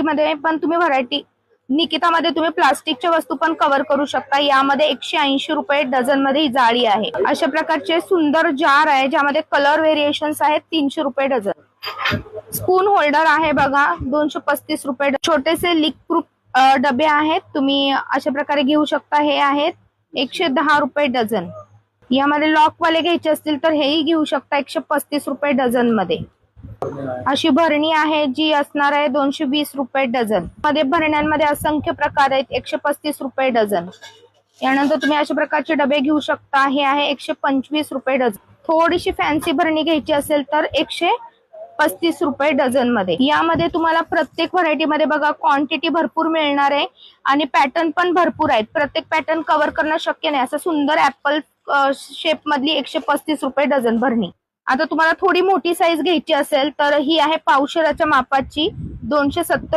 मध्ये पण तुम्ही व्हरायटी, निकितामध्ये तुम्ही प्लास्टिकच्या वस्तू पण कव्हर करू शकता। यामध्ये 180 रुपये डझन मध्ये ही जाळी आहे। अशा प्रकारचे सुंदर जार आहे ज्यामध्ये कलर व्हेरिएशन्स आहेत, 300 रुपये डझन। स्पून होल्डर आहे बघा, 235 रुपये। छोटेसे लीक प्रूफ डबे आहेत, तुम्ही अशा प्रकारे घेऊ शकता। हे आहेत 110 रुपये डझन। यामध्ये लॉक वाले घ्यायचे असतील तर हेही घेऊ शकता 135 रुपये डझन मध्ये। अशी भरणी आहे जी असणार आहे 220 रुपये डझन। मध्ये भरण्यांमध्ये असंख्य प्रकार आहेत, 135 रुपये डझन। यानंतर तुम्ही अशा प्रकारचे डबे घेऊ शकता, हे आहे 125 रुपये डझन। थोडीशी फॅन्सी भरणी घ्यायची असेल तर 135 रुपये डझन मध्ये। यामध्ये तुम्हाला प्रत्येक व्हरायटी मध्ये बघा क्वांटिटी भरपूर मिळणार आहे आणि पॅटर्न पण भरपूर आहेत। प्रत्येक पॅटर्न कव्हर करणं शक्य नाही। असं सुंदर ऍपल शेप मधली 135 रुपये डझन भरणी। आता तुम्हाला थोडी मोठी साईज घ्यायची असेल तर ही आहे पावशेराच्या मापाची, 270